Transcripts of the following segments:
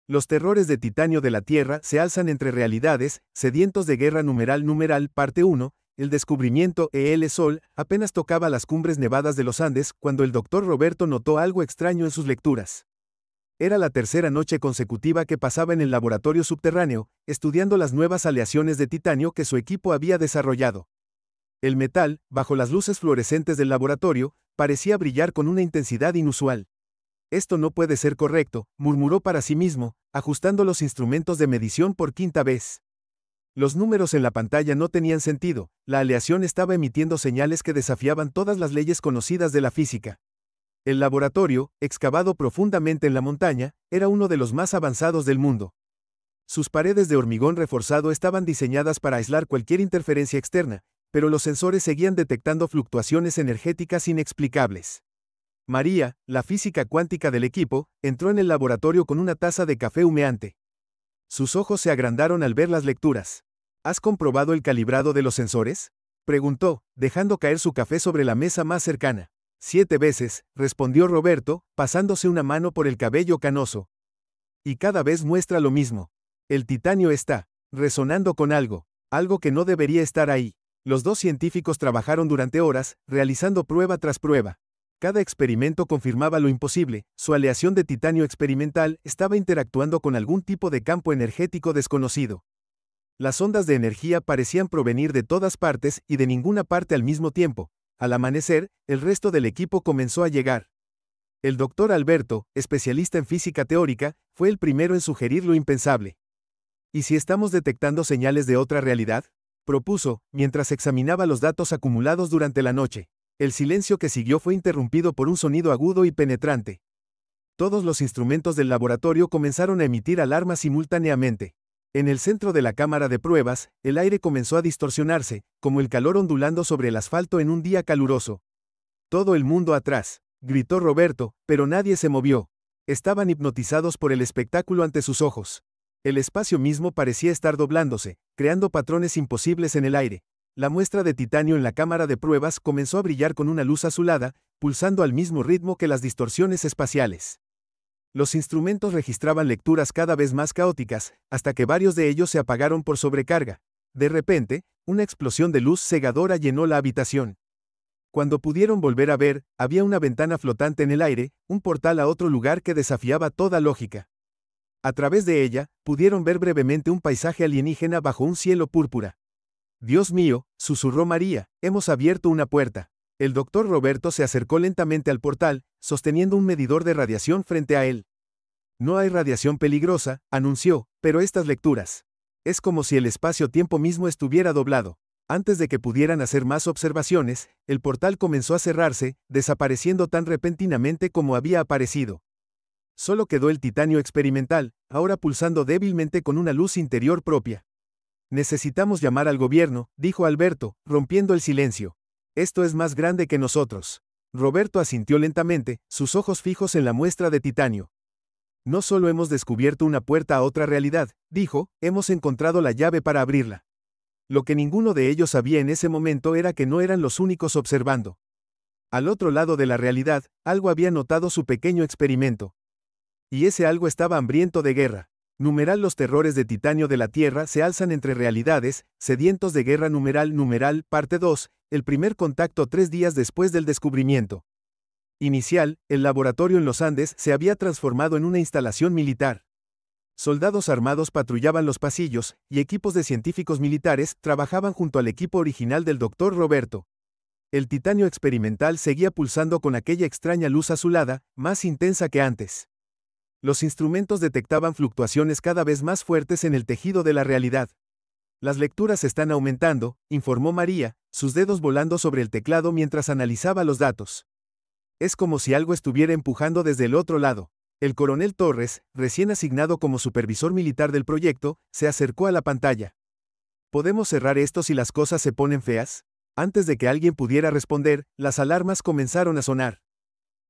Los terrores de titanio de la Tierra se alzan entre realidades, sedientos de guerra numeral, parte 1, el descubrimiento El Sol apenas tocaba las cumbres nevadas de los Andes cuando el doctor Roberto notó algo extraño en sus lecturas. Era la tercera noche consecutiva que pasaba en el laboratorio subterráneo, estudiando las nuevas aleaciones de titanio que su equipo había desarrollado. El metal, bajo las luces fluorescentes del laboratorio, parecía brillar con una intensidad inusual. Esto no puede ser correcto, murmuró para sí mismo, ajustando los instrumentos de medición por quinta vez. Los números en la pantalla no tenían sentido, la aleación estaba emitiendo señales que desafiaban todas las leyes conocidas de la física. El laboratorio, excavado profundamente en la montaña, era uno de los más avanzados del mundo. Sus paredes de hormigón reforzado estaban diseñadas para aislar cualquier interferencia externa, pero los sensores seguían detectando fluctuaciones energéticas inexplicables. María, la física cuántica del equipo, entró en el laboratorio con una taza de café humeante. Sus ojos se agrandaron al ver las lecturas. ¿Has comprobado el calibrado de los sensores?, preguntó, dejando caer su café sobre la mesa más cercana. 7 veces, respondió Roberto, pasándose una mano por el cabello canoso. Y cada vez muestra lo mismo. El titanio está resonando con algo que no debería estar ahí. Los dos científicos trabajaron durante horas, realizando prueba tras prueba. Cada experimento confirmaba lo imposible, su aleación de titanio experimental estaba interactuando con algún tipo de campo energético desconocido. Las ondas de energía parecían provenir de todas partes y de ninguna parte al mismo tiempo. Al amanecer, el resto del equipo comenzó a llegar. El doctor Alberto, especialista en física teórica, fue el primero en sugerir lo impensable. ¿Y si estamos detectando señales de otra realidad?, propuso, mientras examinaba los datos acumulados durante la noche. El silencio que siguió fue interrumpido por un sonido agudo y penetrante. Todos los instrumentos del laboratorio comenzaron a emitir alarmas simultáneamente. En el centro de la cámara de pruebas, el aire comenzó a distorsionarse, como el calor ondulando sobre el asfalto en un día caluroso. «Todo el mundo atrás», gritó Roberto, pero nadie se movió. Estaban hipnotizados por el espectáculo ante sus ojos. El espacio mismo parecía estar doblándose, creando patrones imposibles en el aire. La muestra de titanio en la cámara de pruebas comenzó a brillar con una luz azulada, pulsando al mismo ritmo que las distorsiones espaciales. Los instrumentos registraban lecturas cada vez más caóticas, hasta que varios de ellos se apagaron por sobrecarga. De repente, una explosión de luz cegadora llenó la habitación. Cuando pudieron volver a ver, había una ventana flotante en el aire, un portal a otro lugar que desafiaba toda lógica. A través de ella, pudieron ver brevemente un paisaje alienígena bajo un cielo púrpura. «Dios mío», susurró María, «hemos abierto una puerta». El doctor Roberto se acercó lentamente al portal, sosteniendo un medidor de radiación frente a él. «No hay radiación peligrosa», anunció, «pero estas lecturas. Es como si el espacio-tiempo mismo estuviera doblado». Antes de que pudieran hacer más observaciones, el portal comenzó a cerrarse, desapareciendo tan repentinamente como había aparecido. Solo quedó el titanio experimental, ahora pulsando débilmente con una luz interior propia. «Necesitamos llamar al gobierno», dijo Alberto, rompiendo el silencio. «Esto es más grande que nosotros». Roberto asintió lentamente, sus ojos fijos en la muestra de titanio. «No solo hemos descubierto una puerta a otra realidad», dijo, «hemos encontrado la llave para abrirla». Lo que ninguno de ellos sabía en ese momento era que no eran los únicos observando. Al otro lado de la realidad, algo había notado su pequeño experimento. Y ese algo estaba hambriento de guerra. Los terrores de titanio de la Tierra se alzan entre realidades, sedientos de guerra parte 2, el primer contacto 3 días después del descubrimiento. Inicial, el laboratorio en los Andes se había transformado en una instalación militar. Soldados armados patrullaban los pasillos, y equipos de científicos militares trabajaban junto al equipo original del doctor Roberto. El titanio experimental seguía pulsando con aquella extraña luz azulada, más intensa que antes. Los instrumentos detectaban fluctuaciones cada vez más fuertes en el tejido de la realidad. «Las lecturas están aumentando», informó María, sus dedos volando sobre el teclado mientras analizaba los datos. «Es como si algo estuviera empujando desde el otro lado». El coronel Torres, recién asignado como supervisor militar del proyecto, se acercó a la pantalla. «¿Podemos cerrar esto si las cosas se ponen feas?». Antes de que alguien pudiera responder, las alarmas comenzaron a sonar.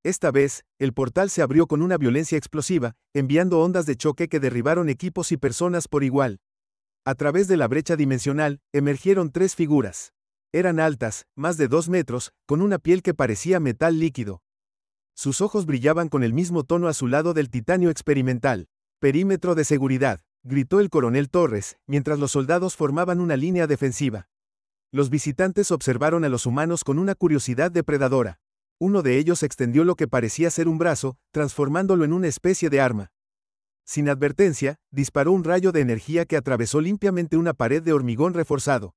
Esta vez, el portal se abrió con una violencia explosiva, enviando ondas de choque que derribaron equipos y personas por igual. A través de la brecha dimensional, emergieron 3 figuras. Eran altas, más de 2 metros, con una piel que parecía metal líquido. Sus ojos brillaban con el mismo tono azulado del titanio experimental. Perímetro de seguridad, gritó el coronel Torres, mientras los soldados formaban una línea defensiva. Los visitantes observaron a los humanos con una curiosidad depredadora. Uno de ellos extendió lo que parecía ser un brazo, transformándolo en una especie de arma. Sin advertencia, disparó un rayo de energía que atravesó limpiamente una pared de hormigón reforzado.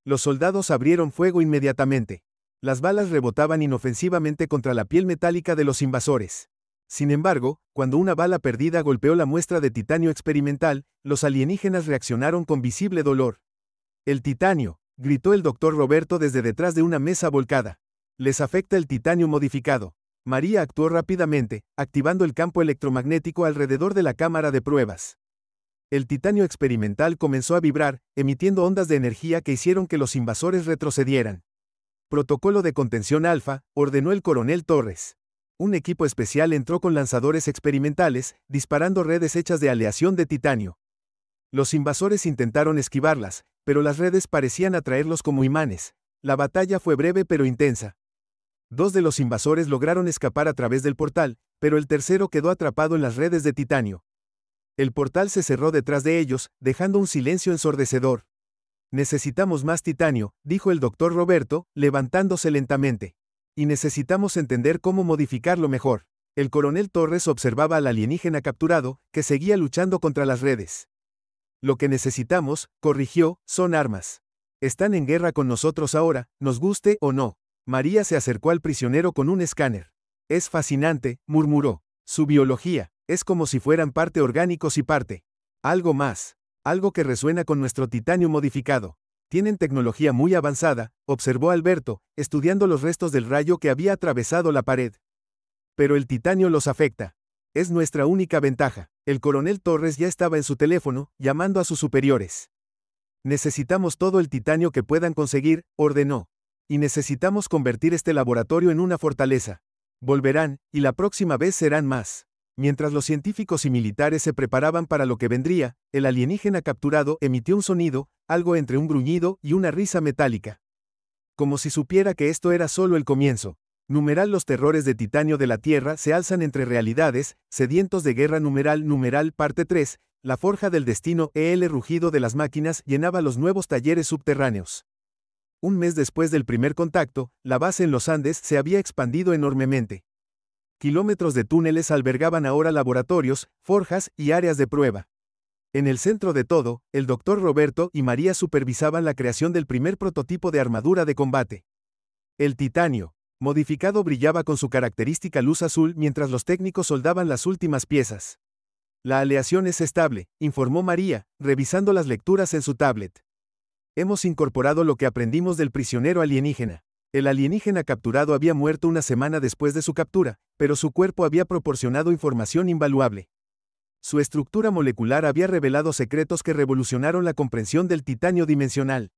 Los soldados abrieron fuego inmediatamente. Las balas rebotaban inofensivamente contra la piel metálica de los invasores. Sin embargo, cuando una bala perdida golpeó la muestra de titanio experimental, los alienígenas reaccionaron con visible dolor. «El titanio», gritó el doctor Roberto desde detrás de una mesa volcada. «Les afecta el titanio modificado». María actuó rápidamente, activando el campo electromagnético alrededor de la cámara de pruebas. El titanio experimental comenzó a vibrar, emitiendo ondas de energía que hicieron que los invasores retrocedieran. «Protocolo de contención alfa», ordenó el coronel Torres. Un equipo especial entró con lanzadores experimentales, disparando redes hechas de aleación de titanio. Los invasores intentaron esquivarlas, pero las redes parecían atraerlos como imanes. La batalla fue breve pero intensa. 2 de los invasores lograron escapar a través del portal, pero el tercero quedó atrapado en las redes de titanio. El portal se cerró detrás de ellos, dejando un silencio ensordecedor. «Necesitamos más titanio», dijo el doctor Roberto, levantándose lentamente. «Y necesitamos entender cómo modificarlo mejor». El coronel Torres observaba al alienígena capturado, que seguía luchando contra las redes. «Lo que necesitamos», corrigió, «son armas. Están en guerra con nosotros ahora, nos guste o no». María se acercó al prisionero con un escáner. «Es fascinante», murmuró. «Su biología, es como si fueran parte orgánicos y parte. Algo más. Algo que resuena con nuestro titanio modificado. Tienen tecnología muy avanzada», observó Alberto, estudiando los restos del rayo que había atravesado la pared. «Pero el titanio los afecta. Es nuestra única ventaja». El coronel Torres ya estaba en su teléfono, llamando a sus superiores. «Necesitamos todo el titanio que puedan conseguir», ordenó. «Y necesitamos convertir este laboratorio en una fortaleza. Volverán, y la próxima vez serán más». Mientras los científicos y militares se preparaban para lo que vendría, el alienígena capturado emitió un sonido, algo entre un gruñido y una risa metálica. Como si supiera que esto era solo el comienzo. Los terrores de titanio de la Tierra se alzan entre realidades, sedientos de guerra numeral parte 3, la forja del destino. El rugido de las máquinas llenaba los nuevos talleres subterráneos. Un mes después del primer contacto, la base en los Andes se había expandido enormemente. Kilómetros de túneles albergaban ahora laboratorios, forjas y áreas de prueba. En el centro de todo, el doctor Roberto y María supervisaban la creación del primer prototipo de armadura de combate. El titanio modificado brillaba con su característica luz azul mientras los técnicos soldaban las últimas piezas. «La aleación es estable», informó María, revisando las lecturas en su tablet. «Hemos incorporado lo que aprendimos del prisionero alienígena». El alienígena capturado había muerto una semana después de su captura, pero su cuerpo había proporcionado información invaluable. Su estructura molecular había revelado secretos que revolucionaron la comprensión del titanio dimensional.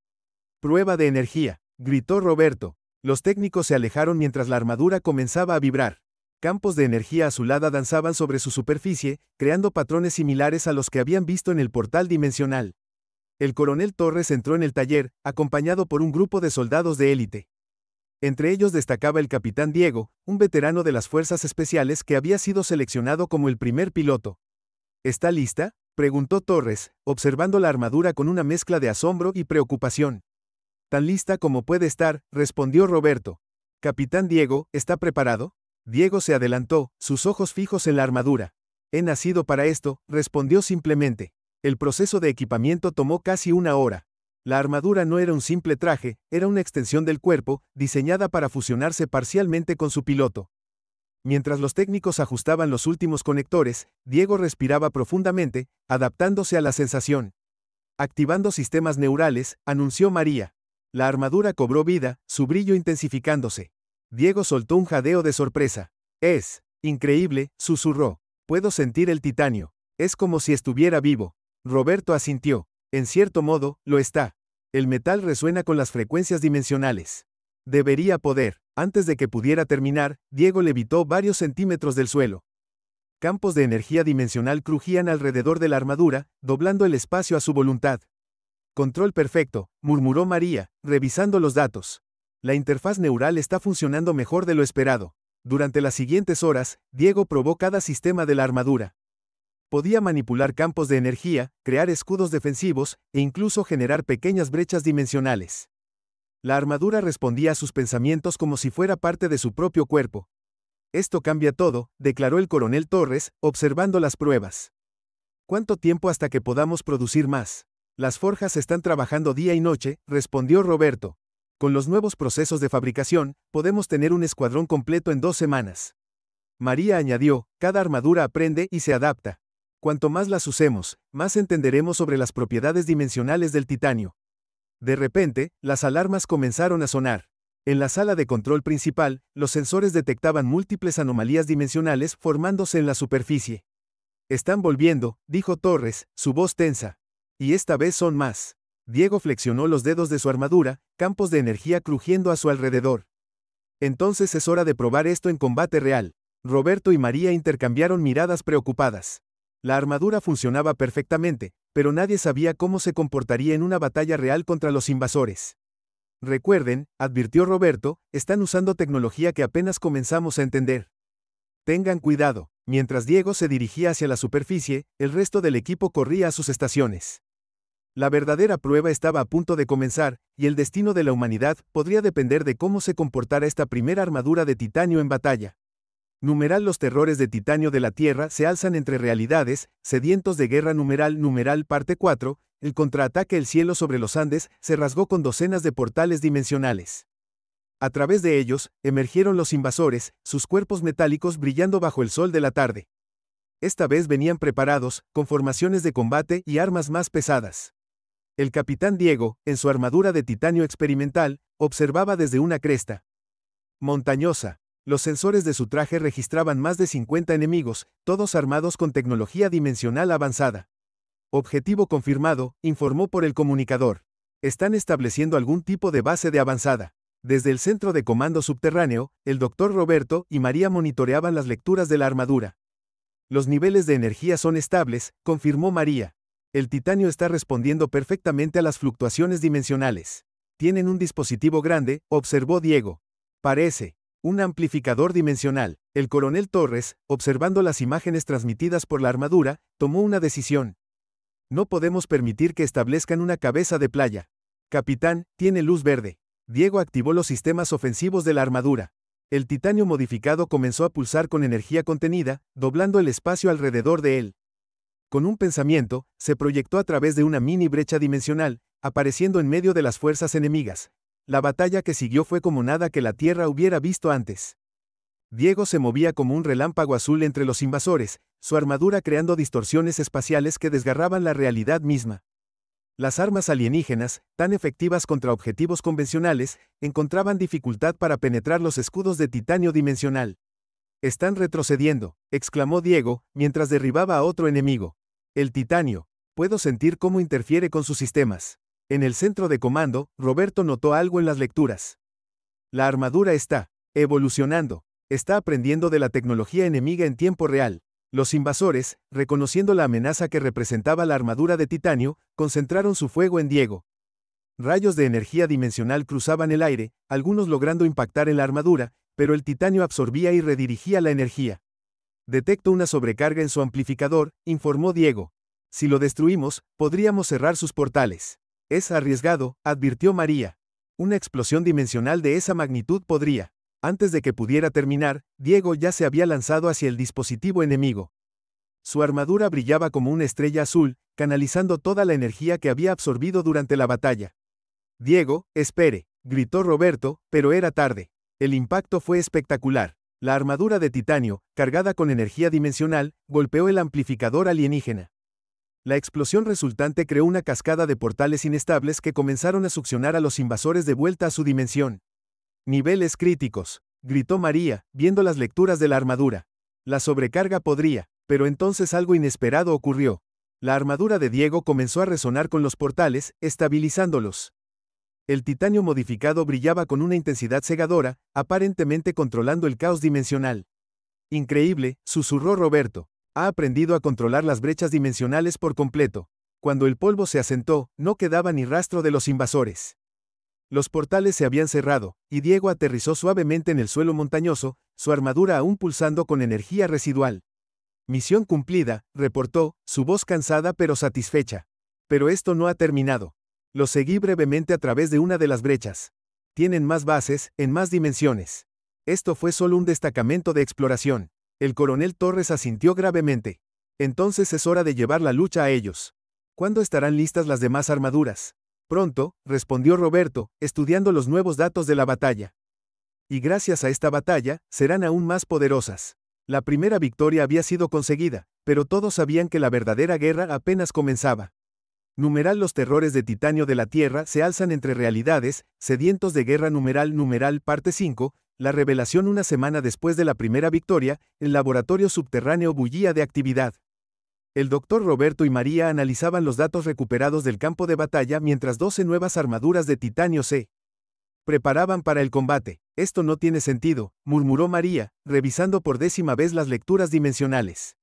«Prueba de energía», gritó Roberto. Los técnicos se alejaron mientras la armadura comenzaba a vibrar. Campos de energía azulada danzaban sobre su superficie, creando patrones similares a los que habían visto en el portal dimensional. El coronel Torres entró en el taller, acompañado por un grupo de soldados de élite. Entre ellos destacaba el capitán Diego, un veterano de las fuerzas especiales que había sido seleccionado como el primer piloto. «¿Está lista?», preguntó Torres, observando la armadura con una mezcla de asombro y preocupación. «Tan lista como puede estar», respondió Roberto. «Capitán Diego, ¿está preparado?». Diego se adelantó, sus ojos fijos en la armadura. «He nacido para esto», respondió simplemente. El proceso de equipamiento tomó casi una hora. La armadura no era un simple traje, era una extensión del cuerpo, diseñada para fusionarse parcialmente con su piloto. Mientras los técnicos ajustaban los últimos conectores, Diego respiraba profundamente, adaptándose a la sensación. «Activando sistemas neurales», anunció María. La armadura cobró vida, su brillo intensificándose. Diego soltó un jadeo de sorpresa. «Es increíble», susurró. «Puedo sentir el titanio. Es como si estuviera vivo». Roberto asintió. «En cierto modo, lo está. El metal resuena con las frecuencias dimensionales. Debería poder». Antes de que pudiera terminar, Diego levitó varios centímetros del suelo. Campos de energía dimensional crujían alrededor de la armadura, doblando el espacio a su voluntad. «Control perfecto», murmuró María, revisando los datos. «La interfaz neural está funcionando mejor de lo esperado». Durante las siguientes horas, Diego probó cada sistema de la armadura. Podía manipular campos de energía, crear escudos defensivos, e incluso generar pequeñas brechas dimensionales. La armadura respondía a sus pensamientos como si fuera parte de su propio cuerpo. Esto cambia todo, declaró el coronel Torres, observando las pruebas. ¿Cuánto tiempo hasta que podamos producir más? Las forjas están trabajando día y noche, respondió Roberto. Con los nuevos procesos de fabricación, podemos tener un escuadrón completo en 2 semanas. María añadió, cada armadura aprende y se adapta. Cuanto más las usemos, más entenderemos sobre las propiedades dimensionales del titanio. De repente, las alarmas comenzaron a sonar. En la sala de control principal, los sensores detectaban múltiples anomalías dimensionales formándose en la superficie. Están volviendo, dijo Torres, su voz tensa. Y esta vez son más. Diego flexionó los dedos de su armadura, campos de energía crujiendo a su alrededor. Entonces es hora de probar esto en combate real. Roberto y María intercambiaron miradas preocupadas. La armadura funcionaba perfectamente, pero nadie sabía cómo se comportaría en una batalla real contra los invasores. Recuerden, advirtió Roberto, están usando tecnología que apenas comenzamos a entender. Tengan cuidado. Mientras Diego se dirigía hacia la superficie, el resto del equipo corría a sus estaciones. La verdadera prueba estaba a punto de comenzar, y el destino de la humanidad podría depender de cómo se comportara esta primera armadura de titanio en batalla. Los terrores de titanio de la Tierra se alzan entre realidades, sedientos de guerra parte 4, el contraataque el cielo sobre los Andes se rasgó con docenas de portales dimensionales. A través de ellos, emergieron los invasores, sus cuerpos metálicos brillando bajo el sol de la tarde. Esta vez venían preparados, con formaciones de combate y armas más pesadas. El capitán Diego, en su armadura de titanio experimental, observaba desde una cresta montañosa. Los sensores de su traje registraban más de 50 enemigos, todos armados con tecnología dimensional avanzada. Objetivo confirmado, informó por el comunicador. Están estableciendo algún tipo de base de avanzada. Desde el centro de comando subterráneo, el doctor Roberto y María monitoreaban las lecturas de la armadura. Los niveles de energía son estables, confirmó María. El titanio está respondiendo perfectamente a las fluctuaciones dimensionales. Tienen un dispositivo grande, observó Diego. Parece un amplificador dimensional. El coronel Torres, observando las imágenes transmitidas por la armadura, tomó una decisión. No podemos permitir que establezcan una cabeza de playa. Capitán, tiene luz verde. Diego activó los sistemas ofensivos de la armadura. El titanio modificado comenzó a pulsar con energía contenida, doblando el espacio alrededor de él. Con un pensamiento, se proyectó a través de una mini brecha dimensional, apareciendo en medio de las fuerzas enemigas. La batalla que siguió fue como nada que la Tierra hubiera visto antes. Diego se movía como un relámpago azul entre los invasores, su armadura creando distorsiones espaciales que desgarraban la realidad misma. Las armas alienígenas, tan efectivas contra objetivos convencionales, encontraban dificultad para penetrar los escudos de titanio dimensional. Están retrocediendo, exclamó Diego, mientras derribaba a otro enemigo. El titanio. Puedo sentir cómo interfiere con sus sistemas. En el centro de comando, Roberto notó algo en las lecturas. La armadura está evolucionando. Está aprendiendo de la tecnología enemiga en tiempo real. Los invasores, reconociendo la amenaza que representaba la armadura de titanio, concentraron su fuego en Diego. Rayos de energía dimensional cruzaban el aire, algunos logrando impactar en la armadura, pero el titanio absorbía y redirigía la energía. Detecto una sobrecarga en su amplificador, informó Diego. Si lo destruimos, podríamos cerrar sus portales. Es arriesgado, advirtió María. Una explosión dimensional de esa magnitud podría. Antes de que pudiera terminar, Diego ya se había lanzado hacia el dispositivo enemigo. Su armadura brillaba como una estrella azul, canalizando toda la energía que había absorbido durante la batalla. Diego, espere, gritó Roberto, pero era tarde. El impacto fue espectacular. La armadura de titanio, cargada con energía dimensional, golpeó el amplificador alienígena. La explosión resultante creó una cascada de portales inestables que comenzaron a succionar a los invasores de vuelta a su dimensión. Niveles críticos, gritó María, viendo las lecturas de la armadura. La sobrecarga podría, pero entonces algo inesperado ocurrió. La armadura de Diego comenzó a resonar con los portales, estabilizándolos. El titanio modificado brillaba con una intensidad cegadora, aparentemente controlando el caos dimensional. Increíble, susurró Roberto. Ha aprendido a controlar las brechas dimensionales por completo. Cuando el polvo se asentó, no quedaba ni rastro de los invasores. Los portales se habían cerrado, y Diego aterrizó suavemente en el suelo montañoso, su armadura aún pulsando con energía residual. Misión cumplida, reportó, su voz cansada pero satisfecha. Pero esto no ha terminado. Lo seguí brevemente a través de una de las brechas. Tienen más bases, en más dimensiones. Esto fue solo un destacamento de exploración. El coronel Torres asintió gravemente. Entonces es hora de llevar la lucha a ellos. ¿Cuándo estarán listas las demás armaduras? Pronto, respondió Roberto, estudiando los nuevos datos de la batalla. Y gracias a esta batalla, serán aún más poderosas. La primera victoria había sido conseguida, pero todos sabían que la verdadera guerra apenas comenzaba. Numeral los terrores de titanio de la Tierra se alzan entre realidades, sedientos de guerra numeral parte 5, la revelación una semana después de la primera victoria, el laboratorio subterráneo bullía de actividad. El doctor Roberto y María analizaban los datos recuperados del campo de batalla mientras 12 nuevas armaduras de titanio se preparaban para el combate. Esto no tiene sentido, murmuró María, revisando por 10ª vez las lecturas dimensionales.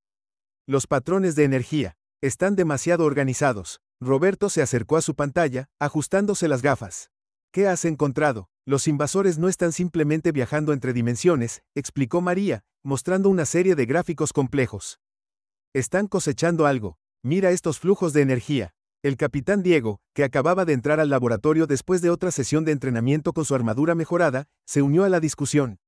Los patrones de energía están demasiado organizados. Roberto se acercó a su pantalla, ajustándose las gafas. ¿Qué has encontrado? Los invasores no están simplemente viajando entre dimensiones, explicó María, mostrando una serie de gráficos complejos. Están cosechando algo. Mira estos flujos de energía. El capitán Diego, que acababa de entrar al laboratorio después de otra sesión de entrenamiento con su armadura mejorada, se unió a la discusión.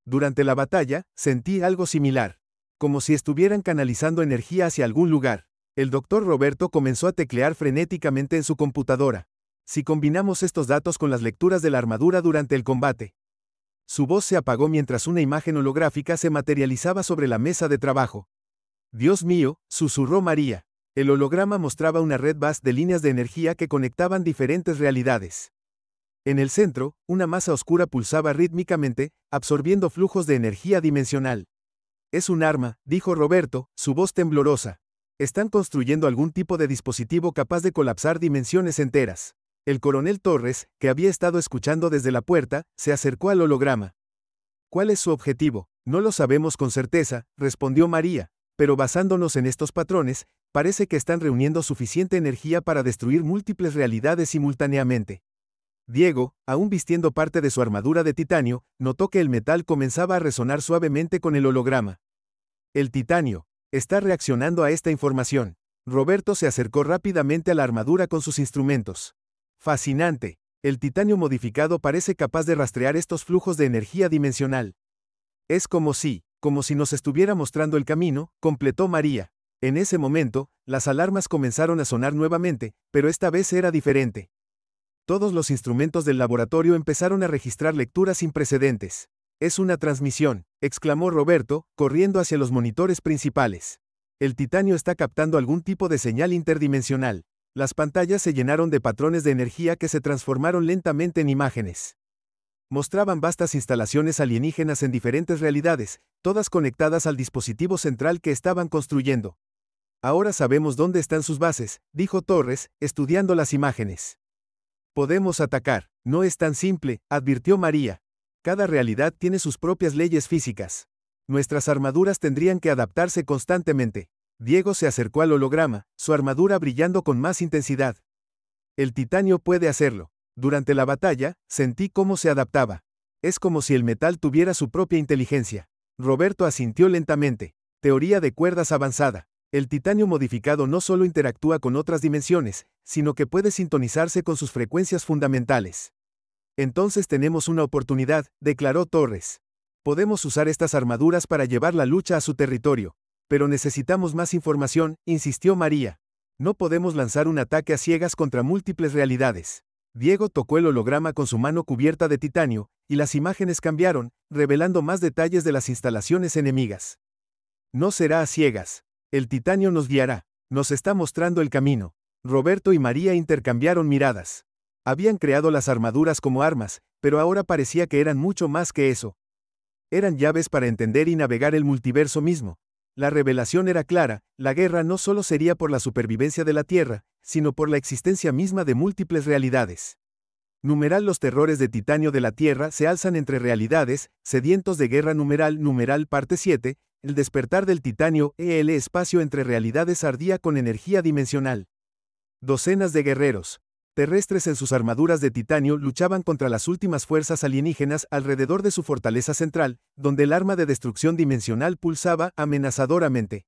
Durante la batalla, sentí algo similar. Como si estuvieran canalizando energía hacia algún lugar. El doctor Roberto comenzó a teclear frenéticamente en su computadora. Si combinamos estos datos con las lecturas de la armadura durante el combate. Su voz se apagó mientras una imagen holográfica se materializaba sobre la mesa de trabajo. Dios mío, susurró María. El holograma mostraba una red vasta de líneas de energía que conectaban diferentes realidades. En el centro, una masa oscura pulsaba rítmicamente, absorbiendo flujos de energía dimensional. Es un arma, dijo Roberto, su voz temblorosa. Están construyendo algún tipo de dispositivo capaz de colapsar dimensiones enteras. El coronel Torres, que había estado escuchando desde la puerta, se acercó al holograma. ¿Cuál es su objetivo? No lo sabemos con certeza, respondió María, pero basándonos en estos patrones, parece que están reuniendo suficiente energía para destruir múltiples realidades simultáneamente. Diego, aún vistiendo parte de su armadura de titanio, notó que el metal comenzaba a resonar suavemente con el holograma. El titanio está reaccionando a esta información. Roberto se acercó rápidamente a la armadura con sus instrumentos. Fascinante. El titanio modificado parece capaz de rastrear estos flujos de energía dimensional. Es como si nos estuviera mostrando el camino, completó María. En ese momento, las alarmas comenzaron a sonar nuevamente, pero esta vez era diferente. Todos los instrumentos del laboratorio empezaron a registrar lecturas sin precedentes. Es una transmisión, exclamó Roberto, corriendo hacia los monitores principales. El titanio está captando algún tipo de señal interdimensional. Las pantallas se llenaron de patrones de energía que se transformaron lentamente en imágenes. Mostraban vastas instalaciones alienígenas en diferentes realidades, todas conectadas al dispositivo central que estaban construyendo. Ahora sabemos dónde están sus bases, dijo Torres, estudiando las imágenes. Podemos atacar. No es tan simple, advirtió María. Cada realidad tiene sus propias leyes físicas. Nuestras armaduras tendrían que adaptarse constantemente. Diego se acercó al holograma, su armadura brillando con más intensidad. El titanio puede hacerlo. Durante la batalla, sentí cómo se adaptaba. Es como si el metal tuviera su propia inteligencia. Roberto asintió lentamente. Teoría de cuerdas avanzada. El titanio modificado no solo interactúa con otras dimensiones, sino que puede sintonizarse con sus frecuencias fundamentales. Entonces tenemos una oportunidad, declaró Torres. Podemos usar estas armaduras para llevar la lucha a su territorio. Pero necesitamos más información, insistió María. No podemos lanzar un ataque a ciegas contra múltiples realidades. Diego tocó el holograma con su mano cubierta de titanio, y las imágenes cambiaron, revelando más detalles de las instalaciones enemigas. No será a ciegas. El titanio nos guiará. Nos está mostrando el camino. Roberto y María intercambiaron miradas. Habían creado las armaduras como armas, pero ahora parecía que eran mucho más que eso. Eran llaves para entender y navegar el multiverso mismo. La revelación era clara, la guerra no solo sería por la supervivencia de la Tierra, sino por la existencia misma de múltiples realidades. Numeral los terrores de titanio de la Tierra se alzan entre realidades, sedientos de guerra numeral parte 7, el despertar del titanio, el espacio entre realidades ardía con energía dimensional. Docenas de guerreros. Terrestres en sus armaduras de titanio luchaban contra las últimas fuerzas alienígenas alrededor de su fortaleza central, donde el arma de destrucción dimensional pulsaba amenazadoramente.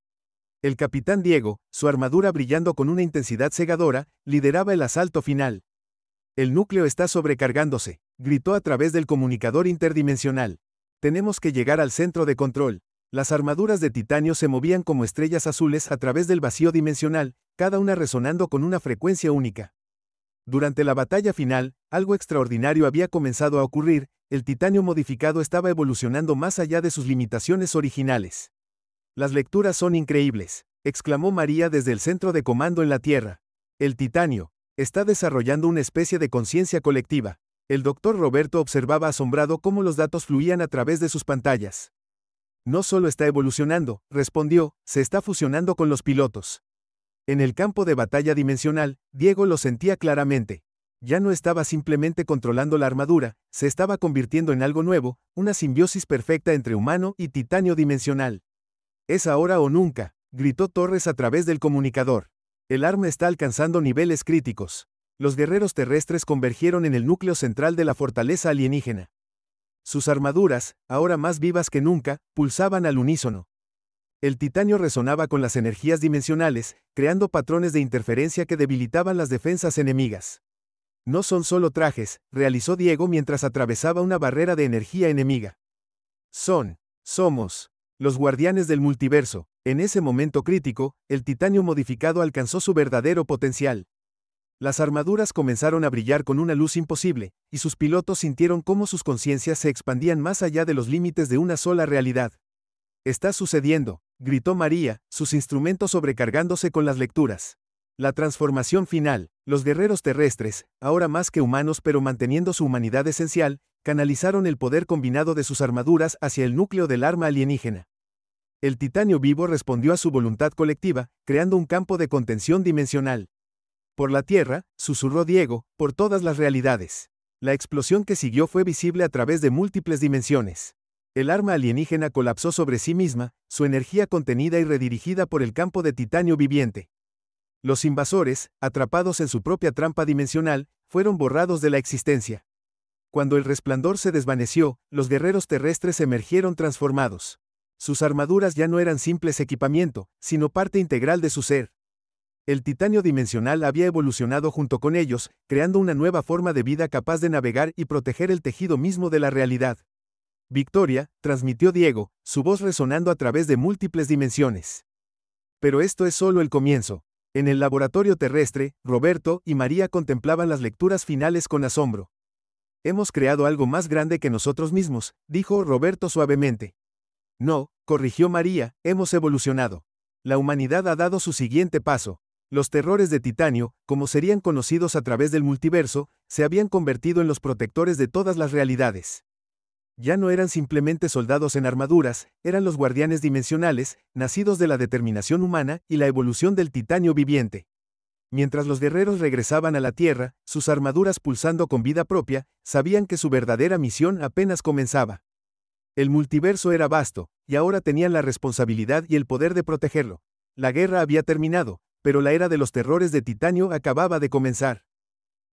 El capitán Diego, su armadura brillando con una intensidad cegadora, lideraba el asalto final. El núcleo está sobrecargándose, gritó a través del comunicador interdimensional. Tenemos que llegar al centro de control. Las armaduras de titanio se movían como estrellas azules a través del vacío dimensional, cada una resonando con una frecuencia única. Durante la batalla final, algo extraordinario había comenzado a ocurrir, el titanio modificado estaba evolucionando más allá de sus limitaciones originales. Las lecturas son increíbles, exclamó María desde el centro de comando en la Tierra. El titanio está desarrollando una especie de conciencia colectiva. El doctor Roberto observaba asombrado cómo los datos fluían a través de sus pantallas. No solo está evolucionando, respondió, se está fusionando con los pilotos. En el campo de batalla dimensional, Diego lo sentía claramente. Ya no estaba simplemente controlando la armadura, se estaba convirtiendo en algo nuevo, una simbiosis perfecta entre humano y titanio dimensional. Es ahora o nunca, gritó Torres a través del comunicador. El arma está alcanzando niveles críticos. Los guerreros terrestres convergieron en el núcleo central de la fortaleza alienígena. Sus armaduras, ahora más vivas que nunca, pulsaban al unísono. El titanio resonaba con las energías dimensionales, creando patrones de interferencia que debilitaban las defensas enemigas. No son solo trajes, realizó Diego mientras atravesaba una barrera de energía enemiga. Somos los guardianes del multiverso. En ese momento crítico, el titanio modificado alcanzó su verdadero potencial. Las armaduras comenzaron a brillar con una luz imposible, y sus pilotos sintieron cómo sus conciencias se expandían más allá de los límites de una sola realidad. Está sucediendo, gritó María, sus instrumentos sobrecargándose con las lecturas. La transformación final, los guerreros terrestres, ahora más que humanos pero manteniendo su humanidad esencial, canalizaron el poder combinado de sus armaduras hacia el núcleo del arma alienígena. El titanio vivo respondió a su voluntad colectiva, creando un campo de contención dimensional. Por la Tierra, susurró Diego, por todas las realidades. La explosión que siguió fue visible a través de múltiples dimensiones. El arma alienígena colapsó sobre sí misma, su energía contenida y redirigida por el campo de titanio viviente. Los invasores, atrapados en su propia trampa dimensional, fueron borrados de la existencia. Cuando el resplandor se desvaneció, los guerreros terrestres emergieron transformados. Sus armaduras ya no eran simples equipamiento, sino parte integral de su ser. El titanio dimensional había evolucionado junto con ellos, creando una nueva forma de vida capaz de navegar y proteger el tejido mismo de la realidad. Victoria, transmitió Diego, su voz resonando a través de múltiples dimensiones. Pero esto es solo el comienzo. En el laboratorio terrestre, Roberto y María contemplaban las lecturas finales con asombro. Hemos creado algo más grande que nosotros mismos, dijo Roberto suavemente. No, corrigió María, hemos evolucionado. La humanidad ha dado su siguiente paso. Los terrores de titanio, como serían conocidos a través del multiverso, se habían convertido en los protectores de todas las realidades. Ya no eran simplemente soldados en armaduras, eran los guardianes dimensionales, nacidos de la determinación humana y la evolución del titanio viviente. Mientras los guerreros regresaban a la Tierra, sus armaduras pulsando con vida propia, sabían que su verdadera misión apenas comenzaba. El multiverso era vasto, y ahora tenían la responsabilidad y el poder de protegerlo. La guerra había terminado, pero la era de los terrores de titanio acababa de comenzar.